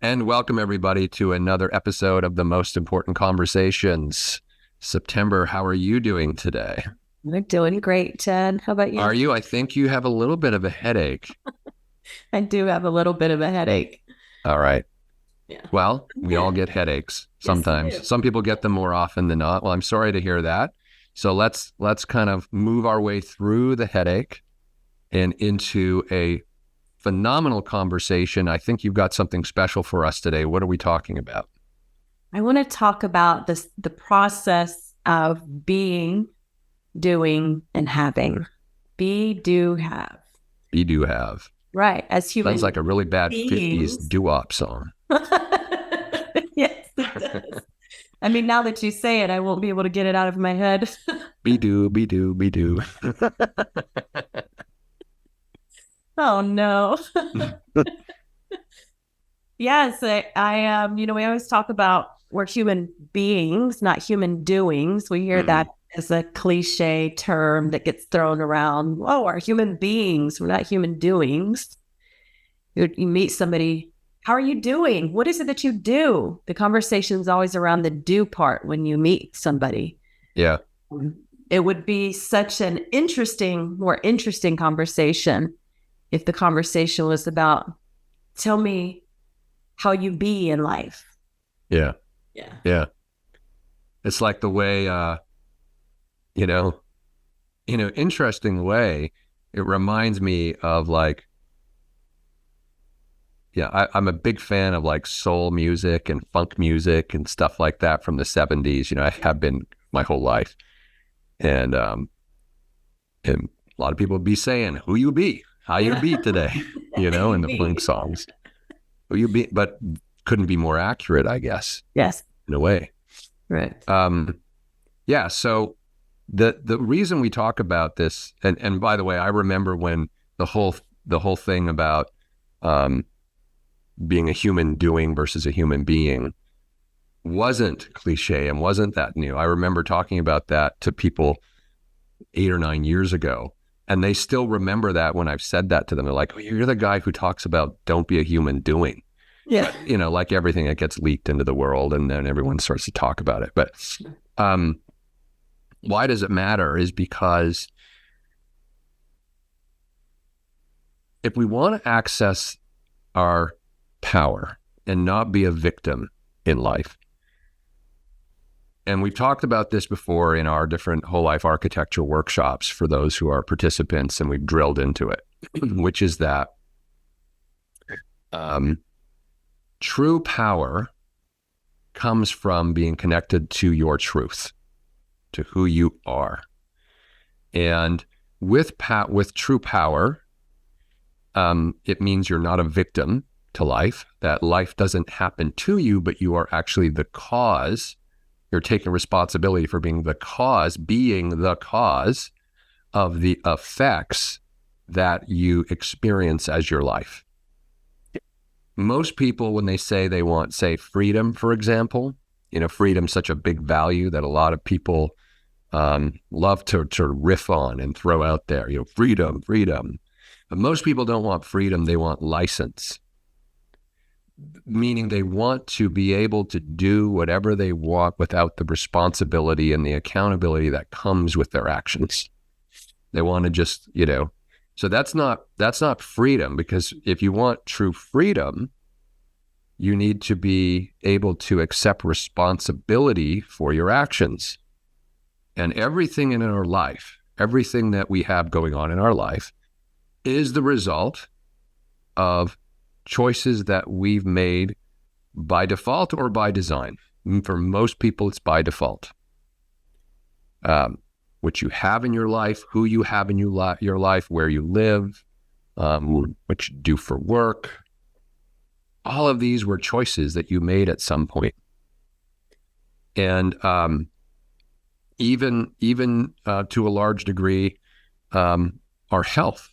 And welcome everybody to another episode of the Most Important Conversations. September, how are you doing today? We're doing great, Ted. How about you? Are you? I think you have a little bit of a headache. I do have a little bit of a headache. All right. Yeah. Well, we all get headaches Yes, we sometimes. do. Some people get them more often than not. Well, I'm sorry to hear that. So let's kind of move our way through the headache and into a phenomenal conversation. I think you've got something special for us today. What are we talking about? I want to talk about the process of being, doing, and having. Be, do, have. Be, do, have. Right. As human Sounds like a really bad beings. 50s doo-wop song. Yes, it does. I mean, now that you say it, I won't be able to get it out of my head. Be do, be do, be do. Oh, no. Yes, I we always talk about we're human beings, not human doings. We hear that as a cliche term that gets thrown around. Oh, we're human beings. We're not human doings. You meet somebody. How are you doing? What is it that you do? The conversation's always around the do part when you meet somebody. Yeah. It would be such an more interesting conversation if the conversation was about, tell me how you be in life. Yeah. Yeah. Yeah. It's like the way, interesting way, it reminds me of like, I'm a big fan of like soul music and funk music and stuff like that from the 70s. I have been my whole life. And a lot of people be saying, who you be, how you be today, in the funk songs. Who you be, but couldn't be more accurate, I guess. Yes. In a way. Right. So the reason we talk about this, and by the way, I remember when the whole thing about being a human doing versus a human being wasn't cliche and wasn't that new. I remember talking about that to people 8 or 9 years ago, and they still remember that when I've said that to them. They're like, oh, you're the guy who talks about don't be a human doing. Yeah. But, like everything that gets leaked into the world and then everyone starts to talk about it. But why does it matter is because if we want to access our power and not be a victim in life, and we've talked about this before in our different whole life architecture workshops for those who are participants, and we've drilled into it, which is that true power comes from being connected to your truth, to who you are. And with true power, it means you're not a victim to life, that life doesn't happen to you, but you are actually the cause. You're taking responsibility for being the cause of the effects that you experience as your life. Most people, when they say they want, say, freedom, for example, freedom's such a big value that a lot of people love to riff on and throw out there, freedom. But most people don't want freedom, they want license. Meaning they want to be able to do whatever they want without the responsibility and the accountability that comes with their actions. They want to just, so that's not freedom, because if you want true freedom, you need to be able to accept responsibility for your actions. And everything in our life, everything that we have going on in our life is the result of choices that we've made by default or by design. For most people, it's by default. What you have in your life, who you have in your life, where you live, what you do for work. All of these were choices that you made at some point. And even to a large degree, our health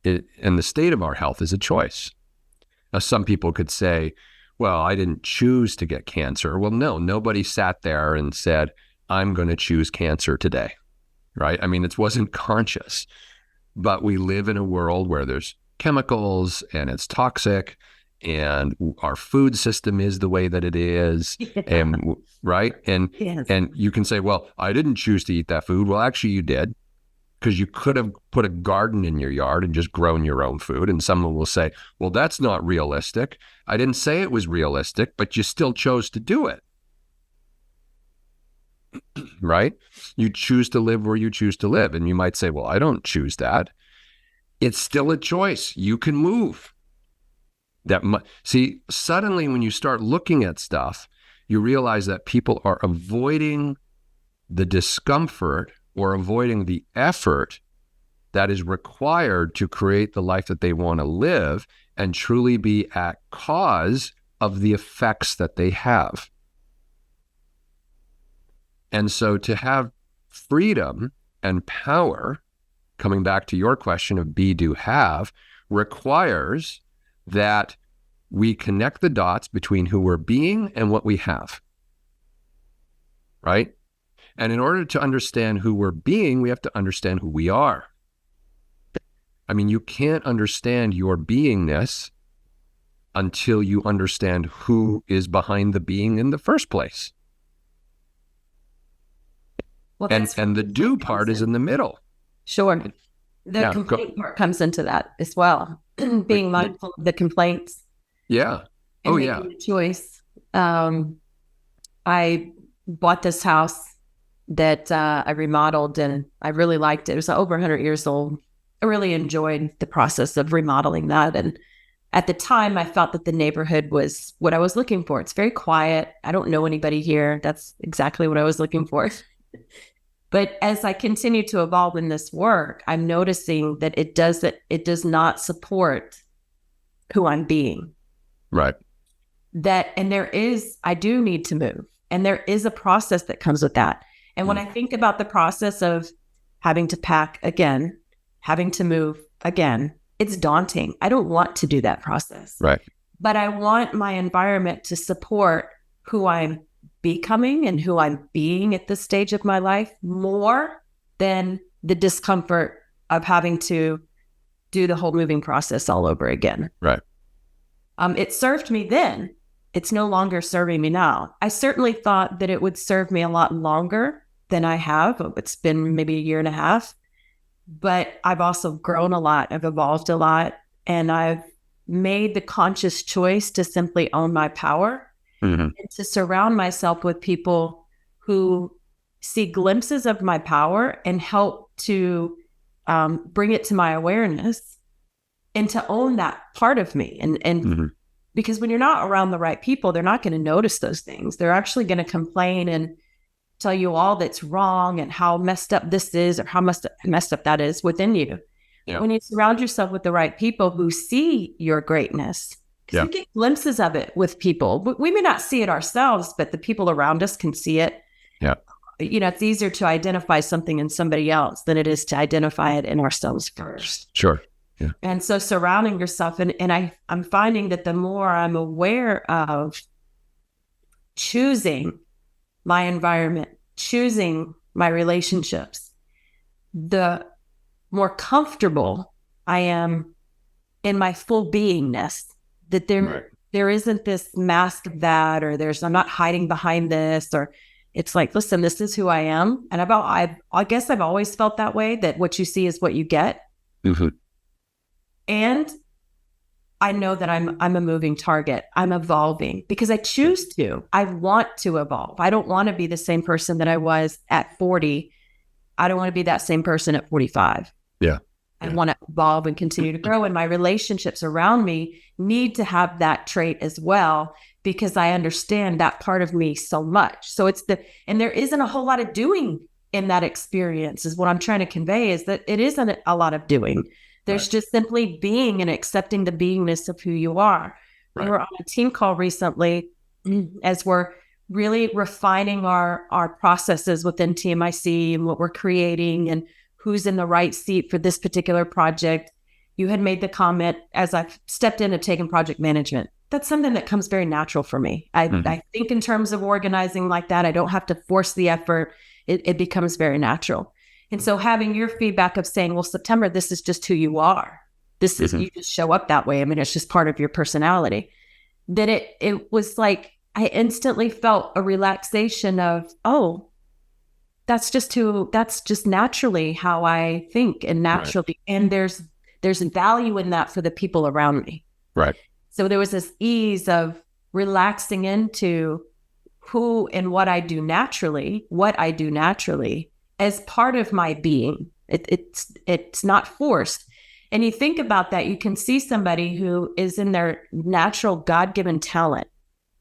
and the state of our health is a choice. Now, some people could say, well, I didn't choose to get cancer. Well, no, nobody sat there and said, I'm going to choose cancer today, right? I mean, it wasn't conscious, but we live in a world where there's chemicals and it's toxic, and our food system is the way that it is. And right. And you can say, well, I didn't choose to eat that food. Well, actually you did, because you could have put a garden in your yard and just grown your own food. And someone will say, well, that's not realistic. I didn't say it was realistic, but you still chose to do it. Right? You choose to live where you choose to live. And you might say, well, I don't choose that. It's still a choice. You can move. See, suddenly when you start looking at stuff, you realize that people are avoiding the discomfort or avoiding the effort that is required to create the life that they want to live and truly be at cause of the effects that they have. And so to have freedom and power, coming back to your question of be, do, have, requires that we connect the dots between who we're being and what we have, right? And in order to understand who we're being, we have to understand who we are. I mean, you can't understand your beingness until you understand who is behind the being in the first place. Well, and the do part is in the middle. Sure. The complaint part comes into that as well. Being mindful of the complaints. Yeah. And making a choice. I bought this house that I remodeled, and I really liked it. It was over 100 years old. I really enjoyed the process of remodeling that. And at the time, I felt that the neighborhood was what I was looking for. It's very quiet. I don't know anybody here. That's exactly what I was looking for. But as I continue to evolve in this work, I'm noticing that it does not support who I'm being. Right. I do need to move. And there is a process that comes with that. And when I think about the process of having to pack again, having to move again, it's daunting. I don't want to do that process. Right. But I want my environment to support who I'm becoming and who I'm being at this stage of my life more than the discomfort of having to do the whole moving process all over again. Right. It served me then. It's no longer serving me now. I certainly thought that it would serve me a lot longer than I have. It's been maybe a year and a half, but I've also grown a lot. I've evolved a lot, and I've made the conscious choice to simply own my power. And to surround myself with people who see glimpses of my power and help to bring it to my awareness and to own that part of me. And because when you're not around the right people, they're not going to notice those things. They're actually going to complain and tell you all that's wrong and how messed up this is or how messed up that is within you. Yeah. When you surround yourself with the right people who see your greatness, you get glimpses of it with people. We may not see it ourselves, but the people around us can see it. Yeah. It's easier to identify something in somebody else than it is to identify it in ourselves first. Sure. Yeah. And so surrounding yourself, and I'm finding that the more I'm aware of choosing my environment, choosing my relationships, the more comfortable I am in my full beingness. That there isn't this mask of that, or I'm not hiding behind this, or it's like, listen, this is who I am. And I guess I've always felt that way, that what you see is what you get. And I know that I'm a moving target. I'm evolving because I choose to. I want to evolve. I don't want to be the same person that I was at 40. I don't want to be that same person at 45. Yeah. I want to evolve and continue to grow. And my relationships around me need to have that trait as well, because I understand that part of me so much. So and there isn't a whole lot of doing in that experience, is what I'm trying to convey, is that it isn't a lot of doing. There's just simply being and accepting the beingness of who you are. Right. We were on a team call recently as we're really refining our processes within TMIC and what we're creating and who's in the right seat for this particular project. You had made the comment, as I've stepped in and taken project management, that's something that comes very natural for me. I think in terms of organizing like that. I don't have to force the effort. It becomes very natural. And so having your feedback of saying, well, September, this is just who you are. This is, you just show up that way. I mean, it's just part of your personality. That it was like, I instantly felt a relaxation of, oh, that's just naturally how I think, and naturally, and there's value in that for the people around me. Right. So there was this ease of relaxing into who and what I do naturally as part of my being. It's not forced. And you think about that, you can see somebody who is in their natural God-given talent.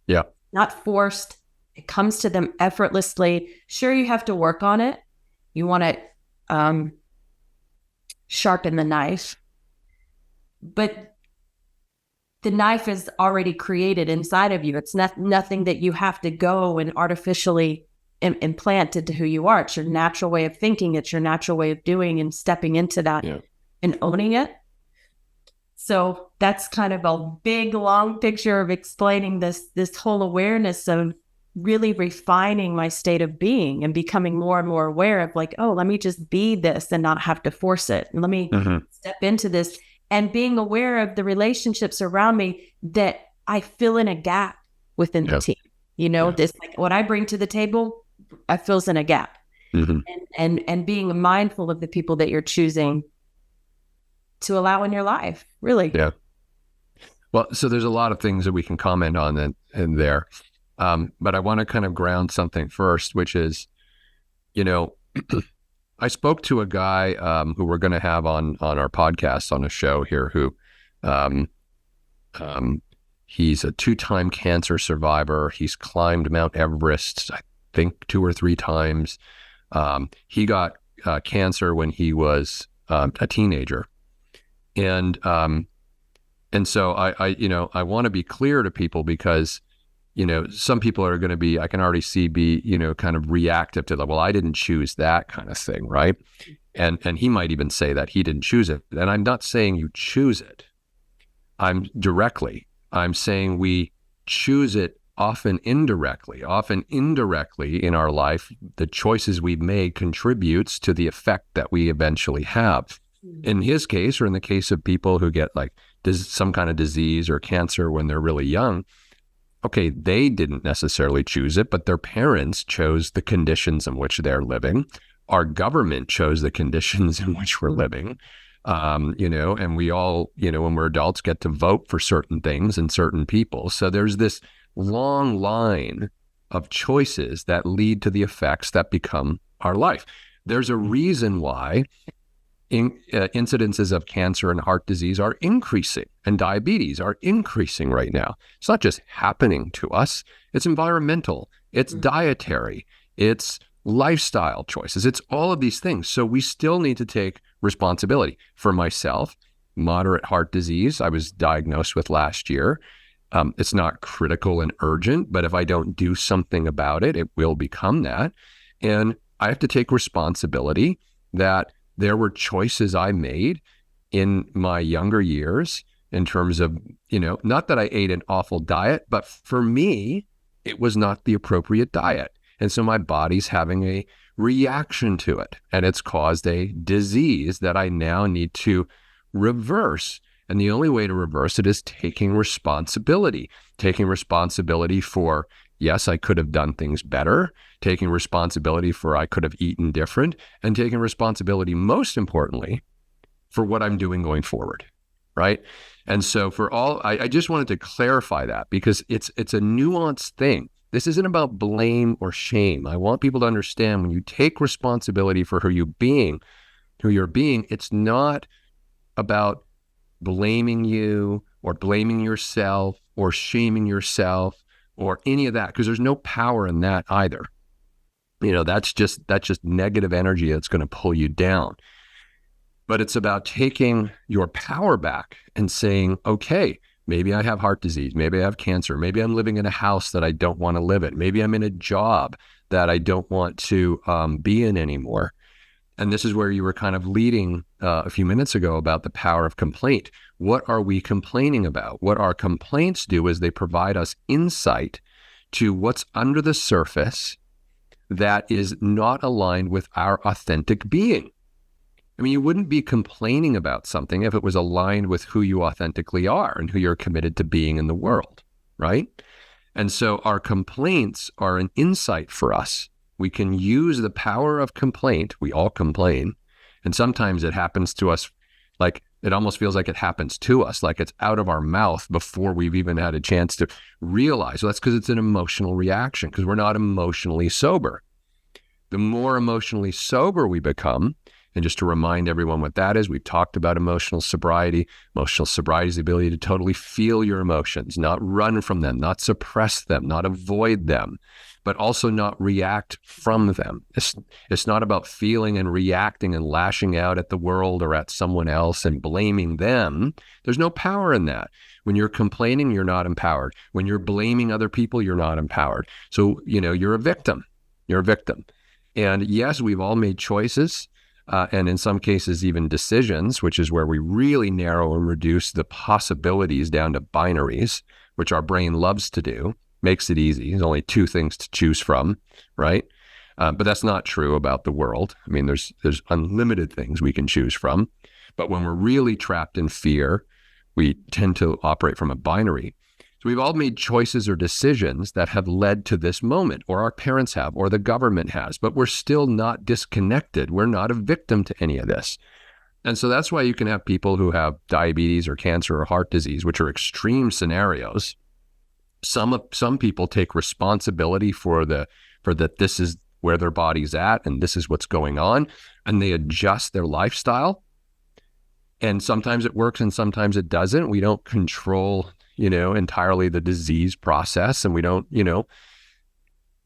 Yeah. Not forced. It comes to them effortlessly. Sure, you have to work on it. You want to sharpen the knife. But the knife is already created inside of you. It's nothing that you have to go and artificially implant into who you are. It's your natural way of thinking. It's your natural way of doing, and stepping into that and owning it. So that's kind of a big, long picture of explaining this whole awareness of really refining my state of being and becoming more and more aware of like, oh, let me just be this and not have to force it. And let me step into this, and being aware of the relationships around me that I fill in a gap within the team. You know, this, like what I bring to the table, I fills in a gap. And being mindful of the people that you're choosing to allow in your life, really. Yeah. Well, so there's a lot of things that we can comment on in there. But I want to kind of ground something first, which is, you know, I spoke to a guy who we're going to have on our podcast, on a show here, who he's a 2-time cancer survivor. He's climbed Mount Everest, I think 2 or 3 times. He got cancer when he was a teenager. And so I want to be clear to people, because, you know, some people are going to be, I can already see, you know, kind of reactive to that. Well, I didn't choose that kind of thing. Right. And he might even say that he didn't choose it. And I'm not saying you choose it. I'm saying we choose it often indirectly in our life. The choices we've made contributes to the effect that we eventually have. In his case, or in the case of people who get like some kind of disease or cancer when they're really young, okay, they didn't necessarily choose it, but their parents chose the conditions in which they're living. Our government chose the conditions in which we're living. You know, and we all, you know, when we're adults, get to vote for certain things and certain people. So there's this long line of choices that lead to the effects that become our life. There's a reason why incidences of cancer and heart disease are increasing, and diabetes are increasing right now. It's not just happening to us. It's environmental, it's dietary, it's lifestyle choices. It's all of these things. So we still need to take responsibility. For myself, moderate heart disease, I was diagnosed with last year. It's not critical and urgent, but if I don't do something about it, it will become that. And I have to take responsibility that there were choices I made in my younger years in terms of, you know, not that I ate an awful diet, but for me, it was not the appropriate diet. And so my body's having a reaction to it, and it's caused a disease that I now need to reverse. And the only way to reverse it is taking responsibility for, yes, I could have done things better, taking responsibility for I could have eaten different, and taking responsibility, most importantly, for what I'm doing going forward, right? And so I just wanted to clarify that, because it's a nuanced thing. This isn't about blame or shame. I want people to understand, when you take responsibility for who you're being, it's not about blaming you or blaming yourself or shaming yourself or any of that, because there's no power in that either. You know, that's just negative energy that's going to pull you down. But it's about taking your power back and saying, okay, maybe I have heart disease, maybe I have cancer, maybe I'm living in a house that I don't want to live in, maybe I'm in a job that I don't want to be in anymore. And this is where you were kind of leading a few minutes ago about the power of complaint. What are we complaining about? What our complaints do is they provide us insight to what's under the surface that is not aligned with our authentic being. I mean, you wouldn't be complaining about something if it was aligned with who you authentically are and who you're committed to being in the world, right? And so our complaints are an insight for us. We can use the power of complaint. We all complain. And sometimes it happens to us, like it almost feels like it happens to us, like it's out of our mouth before we've even had a chance to realize. Well, that's because it's an emotional reaction, because we're not emotionally sober. The more emotionally sober we become, and just to remind everyone what that is, we've talked about emotional sobriety. Emotional sobriety is the ability to totally feel your emotions, not run from them, not suppress them, not avoid them, but also not react from them. It's not about feeling and reacting and lashing out at the world or at someone else and blaming them. There's no power in that. When you're complaining, you're not empowered. When you're blaming other people, you're not empowered. So, you're a victim. You're a victim. And yes, we've all made choices. And in some cases, even decisions, which is where we really narrow and reduce the possibilities down to binaries, which our brain loves to do, makes it easy. There's only two things to choose from, right? But that's not true about the world. I mean, there's unlimited things we can choose from. But when we're really trapped in fear, we tend to operate from a binary. So we've all made choices or decisions that have led to this moment, or our parents have, or the government has, but we're still not disconnected. We're not a victim to any of this. And so that's why you can have people who have diabetes or cancer or heart disease, which are extreme scenarios. Some people take responsibility for that this is where their body's at and this is what's going on, and they adjust their lifestyle. And sometimes it works and sometimes it doesn't. We don't control entirely the disease process, and we don't,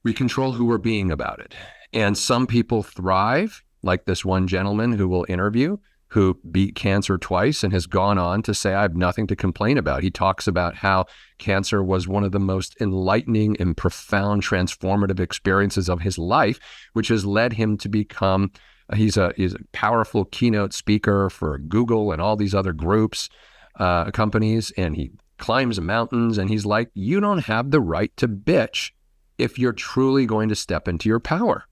we control who we're being about it. And some people thrive, like this one gentleman who we'll interview, who beat cancer twice and has gone on to say, I have nothing to complain about. He talks about how cancer was one of the most enlightening and profound transformative experiences of his life, which has led him to become, he's a powerful keynote speaker for Google and all these other groups, companies, and he climbs mountains, and he's like, you don't have the right to bitch if you're truly going to step into your power.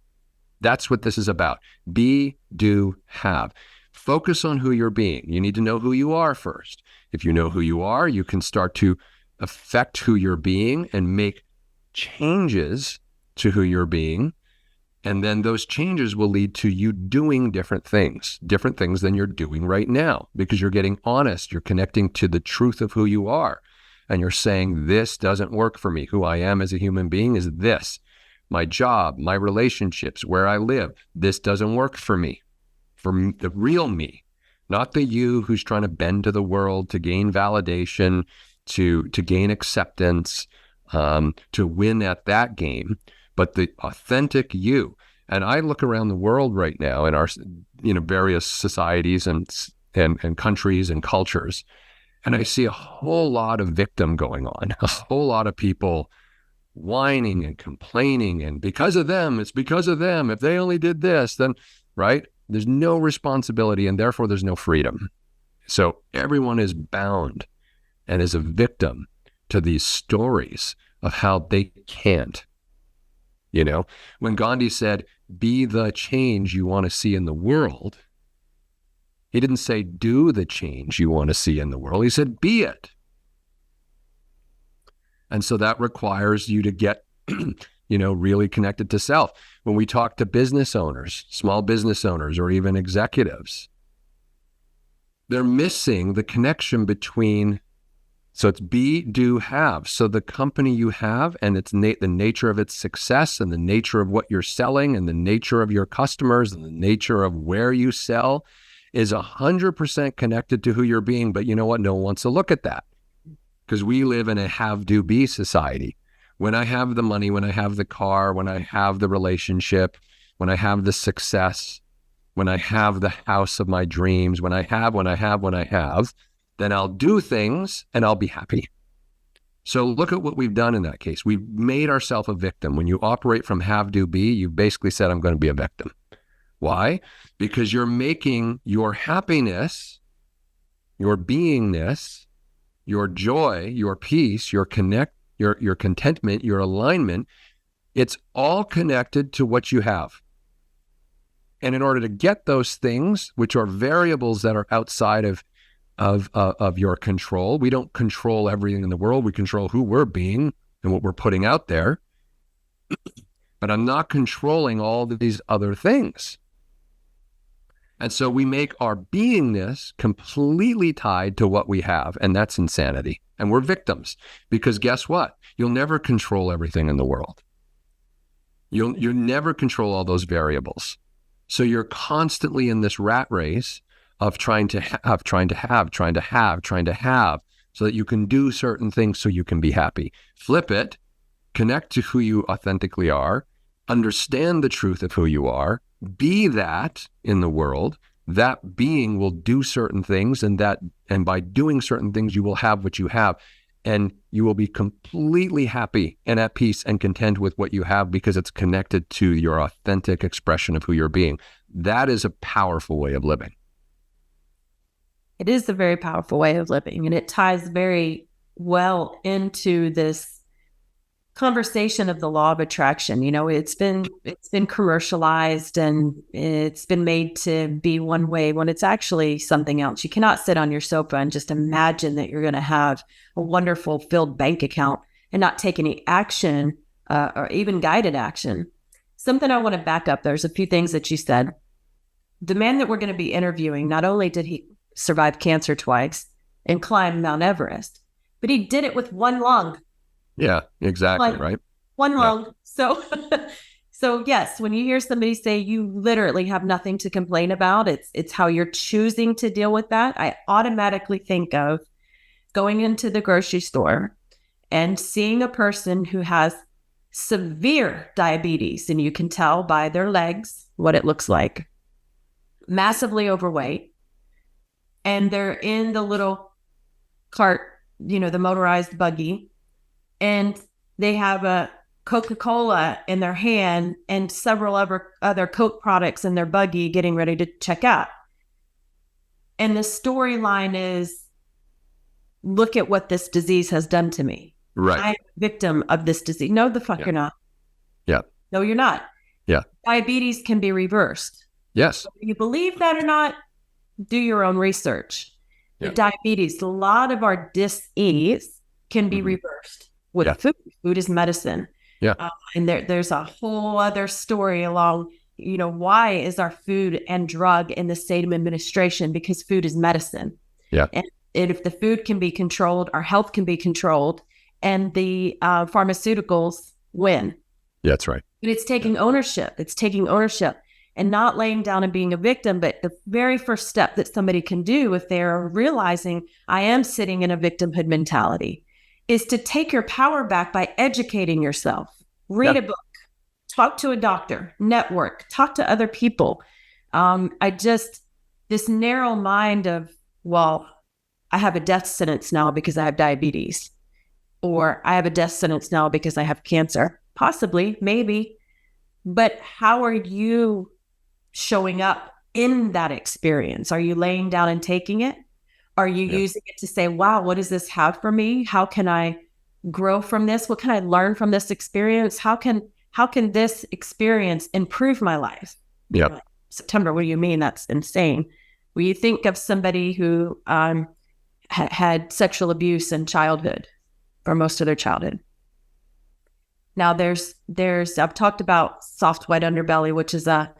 That's what this is about. Be, do, have. Focus on who you're being. You need to know who you are first. If you know who you are, you can start to affect who you're being and make changes to who you're being. And then those changes will lead to you doing different things than you're doing right now, because you're getting honest. You're connecting to the truth of who you are. And you're saying, this doesn't work for me. Who I am as a human being is this. My job, my relationships, where I live, this doesn't work for me. For the real me, not the you who's trying to bend to the world to gain validation, to gain acceptance, to win at that game, but the authentic you. And I look around the world right now in our, various societies and countries and cultures, and I see a whole lot of victim going on, a whole lot of people whining and complaining, and because of them, it's because of them. If they only did this, then, right? There's no responsibility, and therefore there's no freedom. So everyone is bound and is a victim to these stories of how they can't. When Gandhi said, be the change you want to see in the world, he didn't say do the change you want to see in the world. He said, be it. And so that requires you to get, really connected to self. When we talk to business owners, small business owners, or even executives, they're missing the connection between, so it's be, do, have. So the company you have and it's the nature of its success and the nature of what you're selling and the nature of your customers and the nature of where you sell is 100% connected to who you're being. But you know what? No one wants to look at that, because we live in a have, do, be society. When I have the money, when I have the car, when I have the relationship, when I have the success, when I have the house of my dreams, when I have, then I'll do things and I'll be happy. So look at what we've done in that case. We've made ourselves a victim. When you operate from have, do, be, you've basically said, I'm going to be a victim. Why? Because you're making your happiness, your beingness, your joy, your peace, your contentment, your alignment, it's all connected to what you have. And in order to get those things, which are variables that are outside of your control, we don't control everything in the world. We control who we're being and what we're putting out there. But I'm not controlling all of these other things. And so we make our beingness completely tied to what we have, and that's insanity. And we're victims, because guess what? You'll never control everything in the world. You'll never control all those variables. So you're constantly in this rat race of trying to have, so that you can do certain things so you can be happy. Flip it, connect to who you authentically are, understand the truth of who you are, be that in the world. That being will do certain things, and by doing certain things, you will have what you have, and you will be completely happy and at peace and content with what you have, because it's connected to your authentic expression of who you're being. That is a powerful way of living. It is a very powerful way of living, and it ties very well into this conversation of the law of attraction. It's been commercialized, and it's been made to be one way when it's actually something else. You cannot sit on your sofa and just imagine that you're going to have a wonderful filled bank account and not take any action, or even guided action. Something I want to back up. There's a few things that you said. The man that we're going to be interviewing, not only did he survive cancer twice and climb Mount Everest, but he did it with one lung. Yeah, exactly. Right. One lung. So yes, when you hear somebody say you literally have nothing to complain about, it's how you're choosing to deal with that. I automatically think of going into the grocery store and seeing a person who has severe diabetes, and you can tell by their legs what it looks like, massively overweight, and they're in the little cart, the motorized buggy, and they have a Coca-Cola in their hand and several other Coke products in their buggy, getting ready to check out. And the storyline is, look at what this disease has done to me. Right. I'm a victim of this disease. No, the fuck you're not. Yeah. No, you're not. Yeah. Diabetes can be reversed. Yes. Whether you believe that or not, do your own research. Yeah. The diabetes, a lot of our dis-ease can be reversed with food. Food is medicine. Yeah. And there's a whole other story along, why is our food and drug in the same administration? Because food is medicine. Yeah. And if the food can be controlled, our health can be controlled, and the pharmaceuticals win. Yeah, that's right. But it's taking ownership. It's taking ownership and not laying down and being a victim. But the very first step that somebody can do, if they're realizing I am sitting in a victimhood mentality, is to take your power back by educating yourself. Read a book, talk to a doctor, network, talk to other people. This narrow mind of, well, I have a death sentence now because I have diabetes, or I have a death sentence now because I have cancer. Possibly, maybe. But how are you showing up in that experience? Are you laying down and taking it? Are you using it to say, wow, what does this have for me? How can I grow from this? What can I learn from this experience? How can this experience improve my life? Yeah. September, what do you mean? That's insane. Well, you think of somebody who had sexual abuse in childhood, for most of their childhood. Now I've talked about Soft White Underbelly, which is a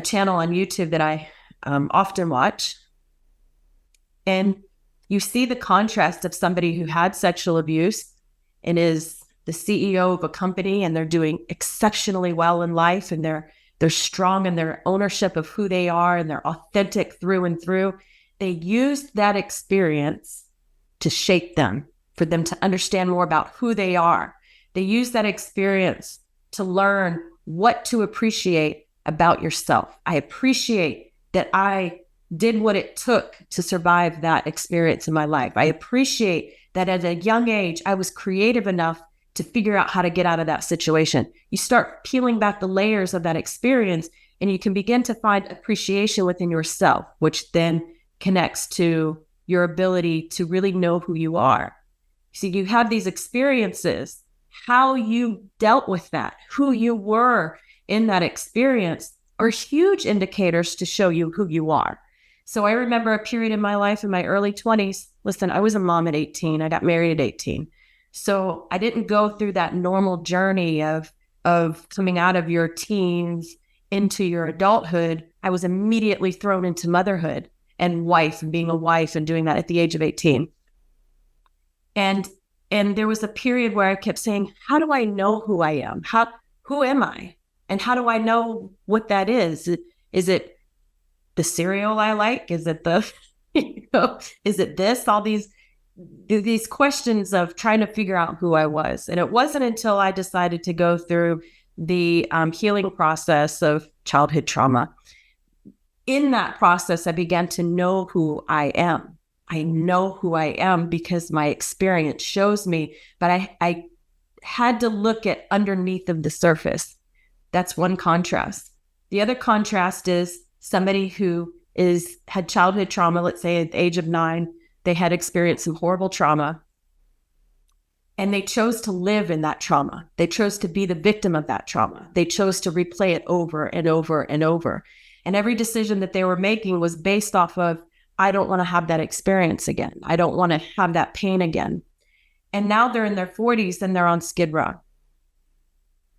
channel on YouTube that I often watch. And you see the contrast of somebody who had sexual abuse and is the CEO of a company, and they're doing exceptionally well in life, and they're strong in their ownership of who they are, and they're authentic through and through. They used that experience to shape them, for them to understand more about who they are. They use that experience to learn what to appreciate about yourself. I appreciate that I did what it took to survive that experience in my life. I appreciate that at a young age, I was creative enough to figure out how to get out of that situation. You start peeling back the layers of that experience, and you can begin to find appreciation within yourself, which then connects to your ability to really know who you are. So you have these experiences, how you dealt with that, who you were in that experience are huge indicators to show you who you are. So I remember a period in my life in my early 20s. Listen, I was a mom at 18. I got married at 18. So I didn't go through that normal journey of coming out of your teens into your adulthood. I was immediately thrown into motherhood and wife and being a wife and doing that at the age of 18. And there was a period where I kept saying, how do I know who I am? Who am I? And how do I know what that is? Is it the cereal I like? Is it is it this? All these questions of trying to figure out who I was. And it wasn't until I decided to go through the healing process of childhood trauma. In that process, I began to know who I am. I know who I am because my experience shows me, but I had to look at underneath of the surface. That's one contrast. The other contrast is somebody who had childhood trauma, let's say at the age of 9, they had experienced some horrible trauma, and they chose to live in that trauma. They chose to be the victim of that trauma. They chose to replay it over and over and over. And every decision that they were making was based off of, I don't want to have that experience again. I don't want to have that pain again. And now they're in their 40s and they're on Skid Row.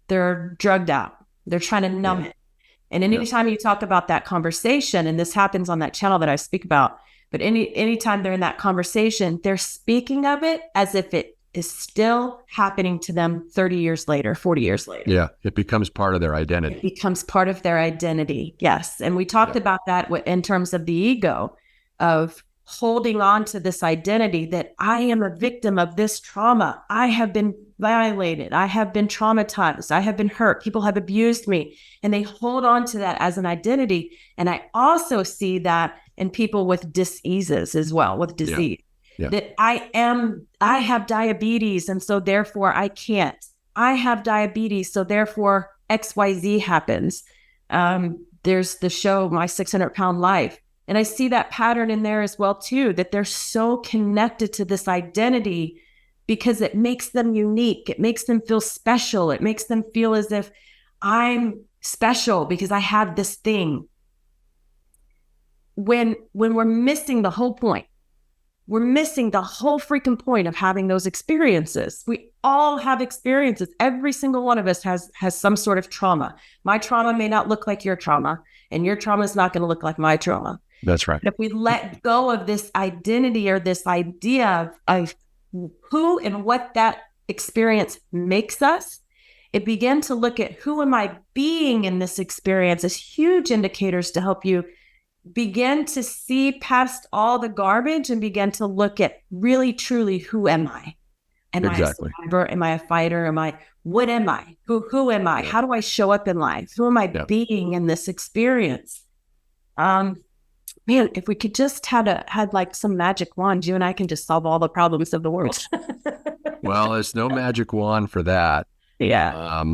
They're drugged out. They're trying to numb it. And anytime you talk about that conversation, and this happens on that channel that I speak about, but anytime they're in that conversation, they're speaking of it as if it is still happening to them 30 years later, 40 years later. Yeah, it becomes part of their identity. It becomes part of their identity, yes. And we talked about that in terms of the ego, of holding on to this identity that I am a victim of this trauma. I have been violated. I have been traumatized. I have been hurt. People have abused me. And they hold on to that as an identity. And I also see that in people with diseases as well, with disease. Yeah. That I have diabetes, and so therefore I can't. I have diabetes, so therefore XYZ happens. There's the show, My 600-Pound Life. And I see that pattern in there as well, too, that they're so connected to this identity because it makes them unique. It makes them feel special. It makes them feel as if I'm special because I have this thing. When we're missing the whole point, we're missing the whole freaking point of having those experiences. We all have experiences. Every single one of us has some sort of trauma. My trauma may not look like your trauma, and your trauma is not going to look like my trauma. That's right. But if we let go of this identity or this idea of who and what that experience makes us, it began to look at who am I being in this experience as huge indicators to help you begin to see past all the garbage and begin to look at really, truly, who am I? Am I a survivor? Am I a fighter? What am I? Who am I? How do I show up in life? Who am I being in this experience? Man, if we could just had like some magic wand, you and I can just solve all the problems of the world. Well, there's no magic wand for that. Yeah.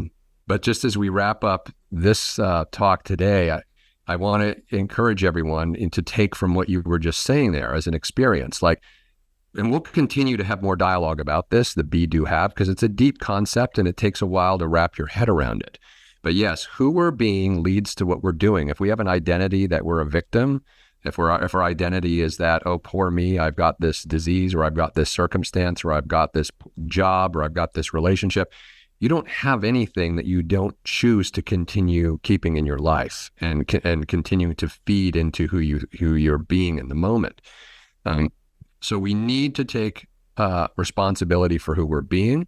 But just as we wrap up this talk today, I want to encourage everyone to take from what you were just saying there as an experience. And we'll continue to have more dialogue about this, the be, do, have, because it's a deep concept and it takes a while to wrap your head around it. But yes, who we're being leads to what we're doing. If we have an identity that we're a victim, if our identity is that, oh, poor me, I've got this disease, or I've got this circumstance, or I've got this job, or I've got this relationship, you don't have anything that you don't choose to continue keeping in your life and continuing to feed into who you're being in the moment. So we need to take responsibility for who we're being,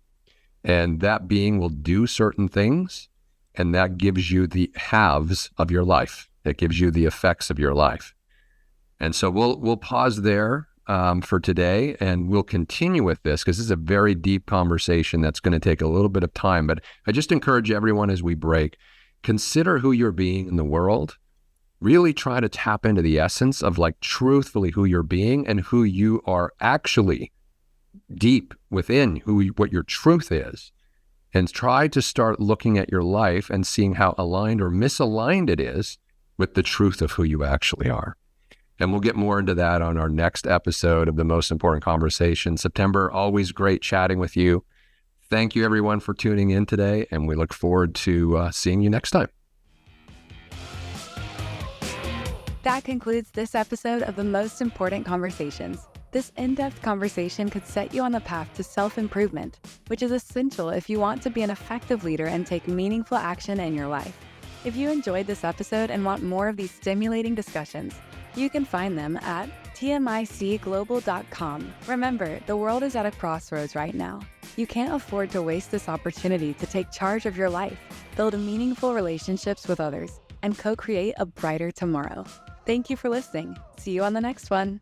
and that being will do certain things, and that gives you the halves of your life. It gives you the effects of your life. And so we'll pause there for today, and we'll continue with this because this is a very deep conversation that's going to take a little bit of time. But I just encourage everyone as we break, consider who you're being in the world. Really try to tap into the essence of truthfully who you're being and who you are actually deep within, what your truth is. And try to start looking at your life and seeing how aligned or misaligned it is with the truth of who you actually are. And we'll get more into that on our next episode of The Most Important Conversation. September, always great chatting with you. Thank you, everyone, for tuning in today, and we look forward to seeing you next time. That concludes this episode of The Most Important Conversations. This in-depth conversation could set you on the path to self-improvement, which is essential if you want to be an effective leader and take meaningful action in your life. If you enjoyed this episode and want more of these stimulating discussions, you can find them at TMICglobal.com. Remember, the world is at a crossroads right now. You can't afford to waste this opportunity to take charge of your life, build meaningful relationships with others, and co-create a brighter tomorrow. Thank you for listening. See you on the next one.